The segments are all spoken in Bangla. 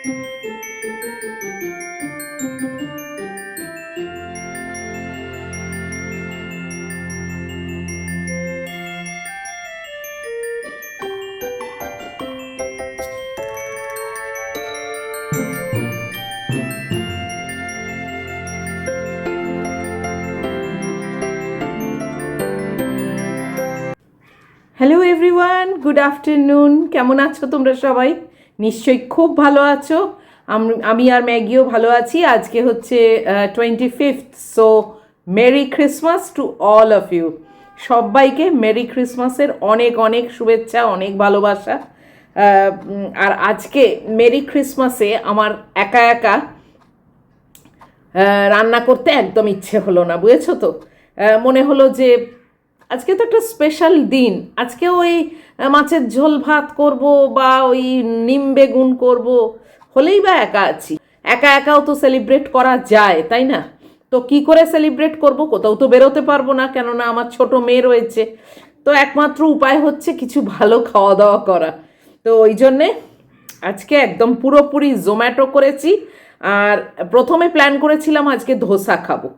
Hello everyone, good afternoon. কেমন আছো তোমরা সবাই? নিশ্চয়ই খুব ভালো আছো। আমি আর ম্যাগিও ভালো আছি। আজকে হচ্ছে 25th, so merry Christmas to all of you. সবাইকে মেরি ক্রিসমাসের অনেক অনেক শুভেচ্ছা, অনেক ভালোবাসা। আর আজকে মেরি ক্রিসমাসে আমার একা একা রান্না করতে একদম ইচ্ছে হলো না, বুঝেছো তো। মনে হলো যে আজকে তো একটা স্পেশাল দিন, আজকে ওই মাছের ঝোল ভাত করব বা ওই নিম বেগুন করব, হলেই বা একা আছি। একা একাও তো সেলিব্রেট করা যায়, তাই না? তো কি করে সেলিব্রেট করব? কোথাও তো বেরোতে পারবো না, কেননা আমার ছোট মেয়ে রয়েছে। তো একমাত্র উপায় হচ্ছে কিছু ভালো খাওয়া দাওয়া করা। তো ওই জন্যে আজকে একদম পুরোপুরি জোম্যাটো করেছি। আর প্রথমে প্ল্যান করেছিলাম আজকে ধোসা খাবো।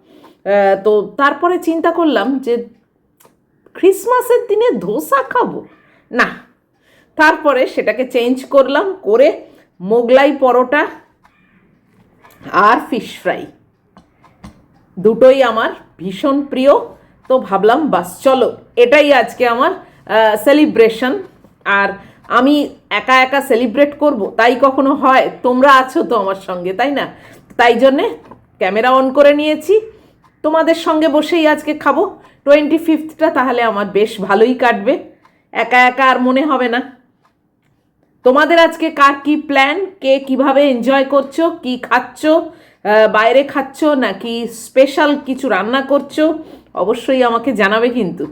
তো তারপরে চিন্তা করলাম যে ক্রিসমাসের দিনে ধোসা খাবো না। তারপরে সেটাকে চেঞ্জ করলাম, করে মোগলাই পরোটা আর ফিশ ফ্রাই, দুটোই আমার ভীষণ প্রিয়। তো ভাবলাম বাস চলো, এটাই আজকে আমার সেলিব্রেশন। আর আমি একা একা সেলিব্রেট করব তাই কখনো হয়? তোমরা আছো তো আমার সঙ্গে, তাই না? তাই জন্যে ক্যামেরা অন করে নিয়েছি, তোমাদের সঙ্গে বসেই আজকে খাবো। 25টা তাহলে আমার বেশ ভালোই কাটবে, একা একা আর মনে হবে না। তোমাদের আজকে কার কি প্ল্যান? কে কিভাবে এনজয় করছো? কি খাচ্ছ? বাইরে খাচ্ছ নাকি স্পেশাল কিছু রান্না করছো? অবশ্যই আমাকে জানাবে কিন্তু।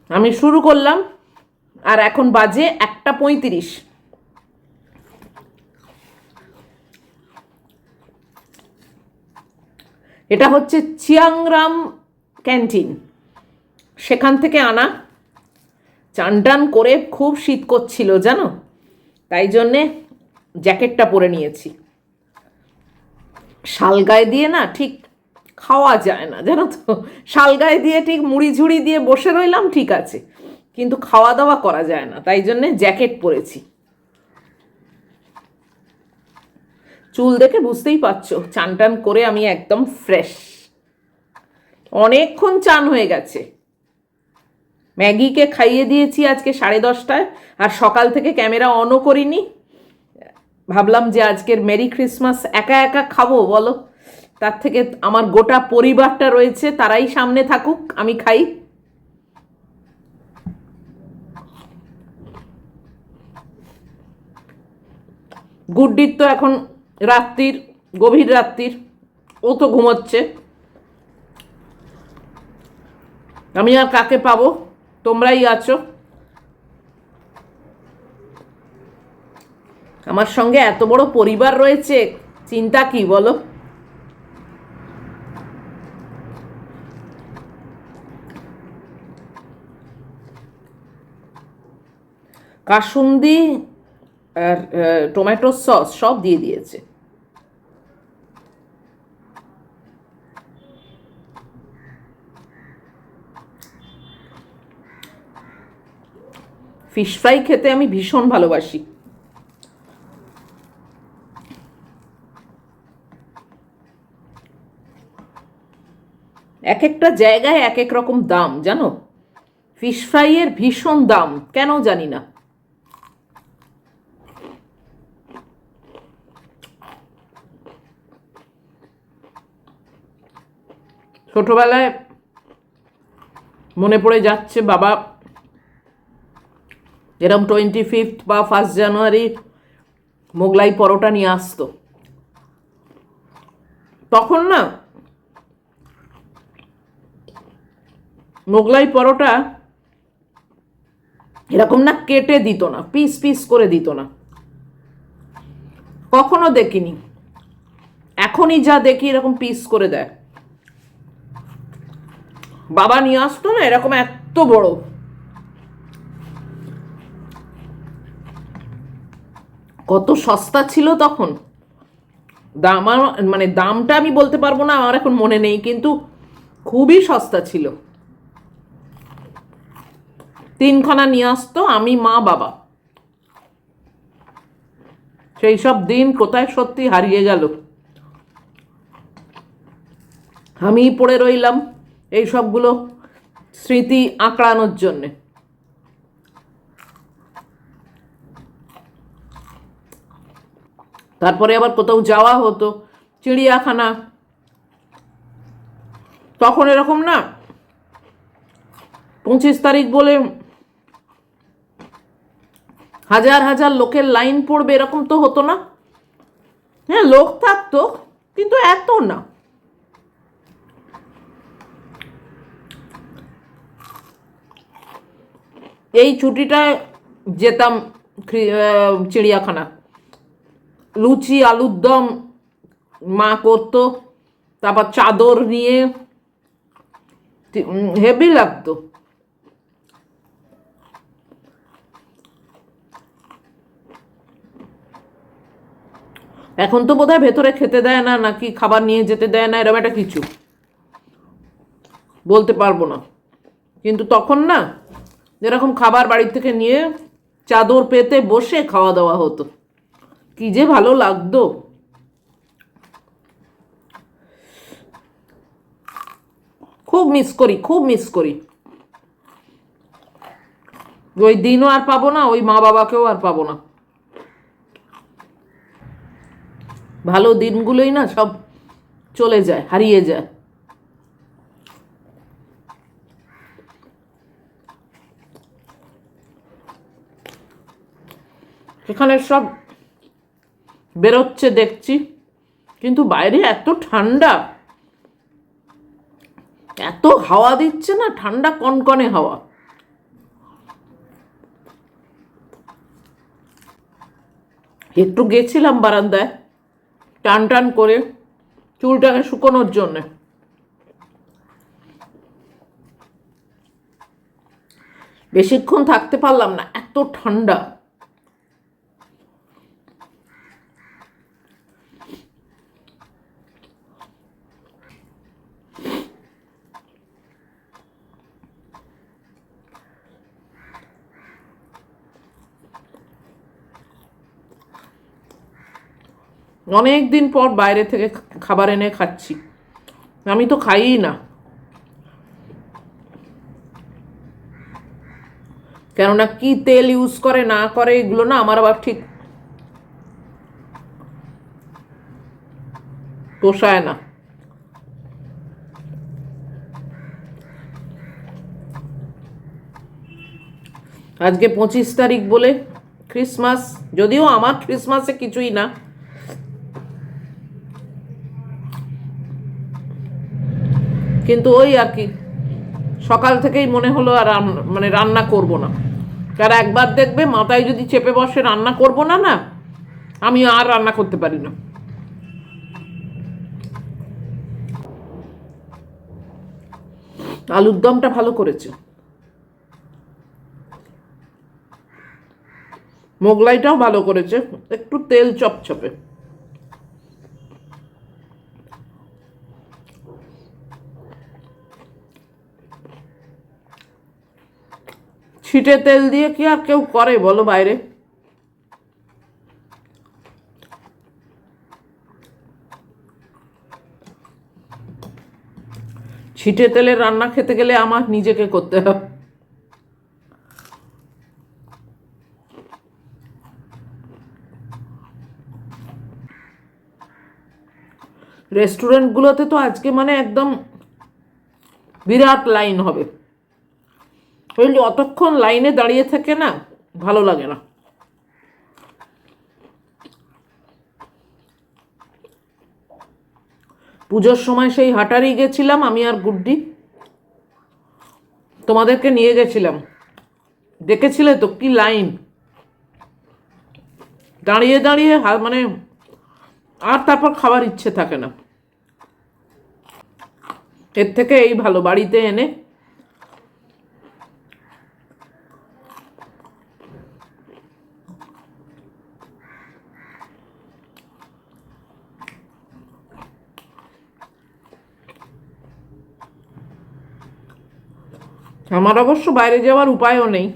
আমি শুরু করলাম, আর এখন বাজে 1:35। এটা হচ্ছে চিয়াংরাম ক্যান্টিন, সেখান থেকে আনা। চান টান করে খুব শীত করছিল জানো, তাই জন্যে জ্যাকেটটা পরে নিয়েছি। শালগায়ে দিয়ে না ঠিক খাওয়া যায় না, জানো তো। শালগায়ে দিয়ে ঠিক মুড়ি ঝুড়ি দিয়ে বসে রইলাম, ঠিক আছে, কিন্তু খাওয়া দাওয়া করা যায় না, তাই জন্যে জ্যাকেট পরেছি। চুল দেখে বুঝতেই পারছো, চান টান করে আমি একদম ফ্রেশ। অনেকক্ষণ চান হয়ে গেছে। ম্যাগিকে খাইয়ে দিয়েছি আজকে 10:30টায়, আর সকাল থেকে ক্যামেরা অনও করিনি। ভাবলাম যে আজকের মেরি ক্রিসমাস একা একা খাবো বলো, তার থেকে আমার গোটা পরিবারটা রয়েছে, তারাই সামনে থাকুক, আমি খাই। গুড্ডির তো এখন রাত্রির, গভীর রাত্রির, ও তো ঘুমোচ্ছে। আমি আর কাকে পাবো? তোমরাই আছো। আমার সঙ্গে এত বড় পরিবার রয়েছে, চিন্তা কি বলো? কাসুন্দি আর টমেটো সস সব দিয়ে দিয়েছে। ফিশ ফ্রাই খেতে আমি ভীষণ ভালোবাসি। এক একটা জায়গায় এক এক রকম দাম জানো। ফিশ ফ্রাইয়ের ভীষণ দাম, কেন জানি না। ছোটবেলায় মনে পড়ে যাচ্ছে, বাবা এরম 25th বা 1 জানুয়ারি মোগলাই পরোটা নিয়ে আসতো। তখন না মোগলাই পরোটা এরকম না কেটে দিত না, পিস পিস করে দিত না, কখনো দেখিনি। এখনই যা দেখি এরকম পিস করে দেয়। বাবা নিয়ে আসতো না এরকম এত বড়, কত সস্তা ছিল তখন। দাম মানে দামটা আমি বলতে পারবো না, আমার এখন মনে নেই, কিন্তু খুবই সস্তা ছিল। 3খানা নিয়ে আসতো, আমি, মা, বাবা। সেই সব দিন কোথায় সত্যি হারিয়ে গেল। আমি পড়ে রইলাম এই সবগুলো স্মৃতি আঁকড়ানোর জন্যে। তারপরে আবার কোথাও যাওয়া হতো, চিড়িয়াখানা, তখন এরকম না 25 তারিখ বলে হাজার হাজার লোকের লাইন পড়বে এরকম তো হতো না। হ্যাঁ, লোক থাকতো, কিন্তু এত না। এই ছুটিটায় যেতাম চিড়িয়াখানা। লুচি আলুর দম মা করতো, তারপর চাদর নিয়ে, হেভি লাগতো। এখন তো বোধহয় ভেতরে খেতে দেয় না, নাকি খাবার নিয়ে যেতে দেয় না, এরকম একটা কিছু, বলতে পারবো না। কিন্তু তখন না যেরকম খাবার বাড়ি থেকে নিয়ে চাদর পেতে বসে খাওয়া দাওয়া হতো, কি যে ভালো লাগতো। খুব মিস করি, খুব মিস করি। ওই দিনও আর পাবো না, ওই মা বাবাকেও আর পাবো না। ভালো দিনগুলোই না সব চলে যায়, হারিয়ে যায়। এখানে সব বেরোচ্ছে দেখছি, কিন্তু বাইরে এত ঠান্ডা, এত হাওয়া দিচ্ছে না, ঠান্ডা কনকনে হাওয়া। একটু গেছিলাম বারান্দায় টান টান করে চুলটাকে শুকোনোর জন্যে, বেশিক্ষণ থাকতে পারলাম না, এত ঠান্ডা। অনেক দিন পর বাইরে থেকে খাবার এনে খাচ্ছি, আমি তো খাইই না। কেননা কি তেল ইউজ করে না করে এগুলো না আমার আবার ঠিক পোষায় না। আজকে 25 তারিখ বলে ক্রিসমাস, যদিও আমার ক্রিসমাসে কিছুই না, কিন্তু ওই আর কি সকাল থেকেই মনে হলো আর মানে রান্না করব না। আর একবার দেখবে মাথায় যদি চেপে বসে রান্না করব না, না আমি আর রান্না করতে পারি না। আলুর দমটা ভালো করেছে, মোগলাইটাও ভালো করেছে, একটু তেল চপচপে। ছিটে তেল দিয়ে কি আর কেউ করে বলো বাইরে? ছিটে তেলে রান্না খেতে গেলে আমার নিজেকে করতে হবে। রেস্টুরেন্টগুলোতে তো আজকে মানে একদম বিরাট লাইন হবে, ওই অতক্ষণ লাইনে দাঁড়িয়ে থেকে না ভালো লাগে না। পুজোর সময় সেই হাটারি গেছিলাম আমি আর গুড্ডি, তোমাদেরকে নিয়ে গেছিলাম, দেখেছিলে তো কি লাইন, দাঁড়িয়ে দাঁড়িয়ে মানে আর তারপর খাবার ইচ্ছে থাকে না। এর থেকে এই ভালো বাড়িতে এনে আমার অবশ্য বাইরে যাওয়ার উপায়ও নেই।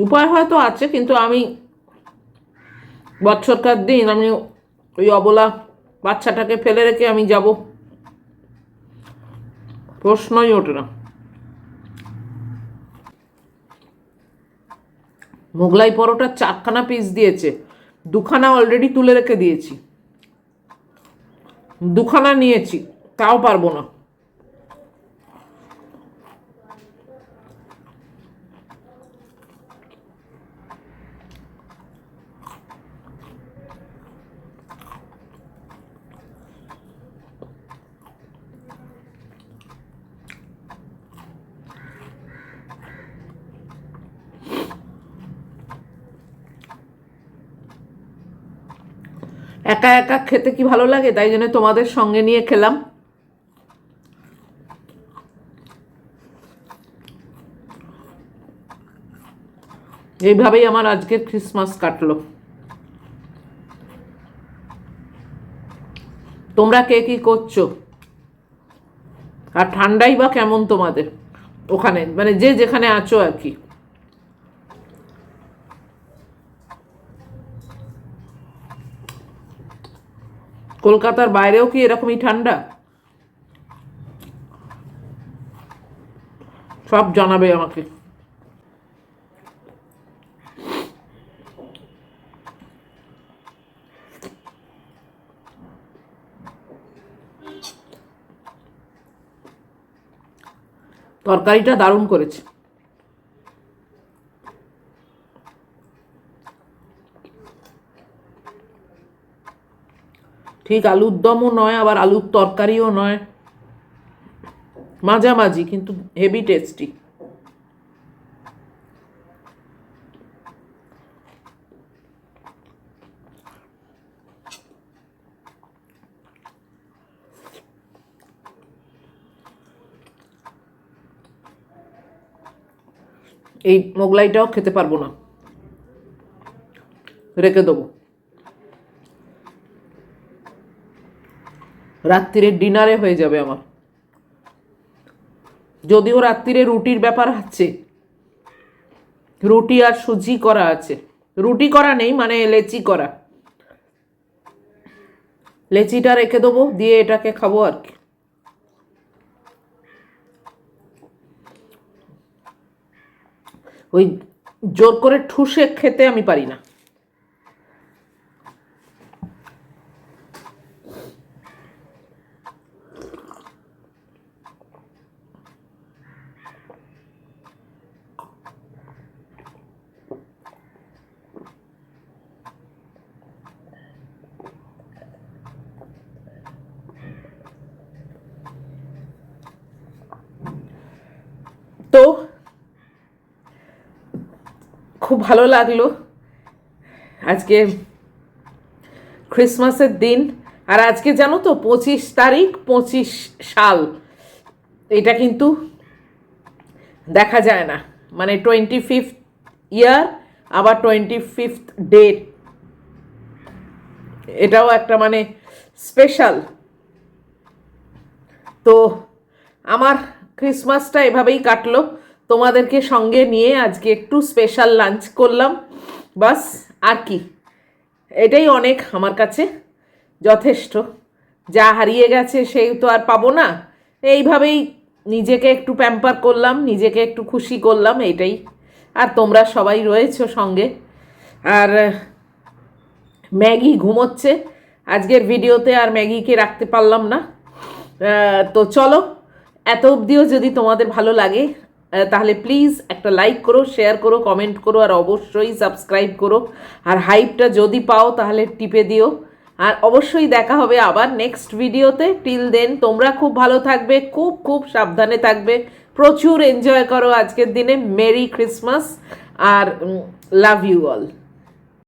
উপায় হয়তো আছে, কিন্তু আমি বছরকার দিন আমি ওই অবলা বাচ্চাটাকে ফেলে রেখে আমি যাব, প্রশ্নই ওঠে না। মোগলাই পরোটা 4খানা পিস দিয়েছে, 2খানা অলরেডি তুলে রেখে দিয়েছি, 2খানা নিয়েছি, তাও পারবো না। একা একা খেতে কি ভালো লাগে, তাই জন্য তোমাদের সঙ্গে নিয়ে খেলাম। এইভাবেই আমার আজকের ক্রিসমাস কাটলো। তোমরা কে কি করছো, আর ঠান্ডাই বা কেমন তোমাদের ওখানে, মানে যে যেখানে আছো আর কি। কলকাতার বাইরেও কি এরকমই ঠান্ডা? সব জানাবে আমাকে। তরকারিটা দারুণ করেছে। ঠিক আলুর দমও নয়, আবার আলুর তরকারিও নয়, মাঝামাঝি, কিন্তু হেভি টেস্টি। এই মোগলাইটাও খেতে পারবো না, রেখে দেবো, রাত্রিরের ডিনারে হয়ে যাবে আমার। যদিও রাত্রিরে রুটির ব্যাপার আছে, রুটি আর সুজি করা আছে, রুটি করা নেই, মানে লেচি করা, লেচিটা রেখে দেবো, দিয়ে এটাকে খাবো আর কি। ওই জোর করে ঠুসে খেতে আমি পারি না। তো খুব ভালো লাগলো আজকে ক্রিসমাসের দিন। আর আজকে জানো তো 25 তারিখ, 25 সাল, এটা কিন্তু দেখা যায় না, মানে 25th ইয়ার, আবার 25th ডেট, এটাও একটা মানে স্পেশাল। তো আমার ক্রিসমাসটা এভাবেই কাটলো, তোমাদেরকে সঙ্গে নিয়ে আজকে একটু স্পেশাল লাঞ্চ করলাম, বাস। আর কি, এটাই অনেক আমার কাছে, যথেষ্ট। যা হারিয়ে গেছে সেই তো আর পাবো না, এইভাবেই নিজেকে একটু প্যাম্পার করলাম, নিজেকে একটু খুশি করলাম, এইটাই। আর তোমরা সবাই রয়েছো সঙ্গে। আর ম্যাগি ঘুমোচ্ছে, আজকের ভিডিওতে আর ম্যাগিকে রাখতে পারলাম না। তো চলো, এত অবধিও যদি তোমাদের ভালো লাগে তাহলে প্লিজ একটা লাইক করো, শেয়ার করো, কমেন্ট করো, আর অবশ্যই সাবস্ক্রাইব করো। আর হাইপটা যদি পাও তাহলে টিপে দিও। আর অবশ্যই দেখা হবে আবার নেক্সট ভিডিওতে। টিল দেন তোমরা খুব ভালো থাকবে, খুব খুব সাবধানে থাকবে, প্রচুর এনজয় করো আজকের দিনে। মেরি ক্রিসমাস, আর লাভ ইউ অল।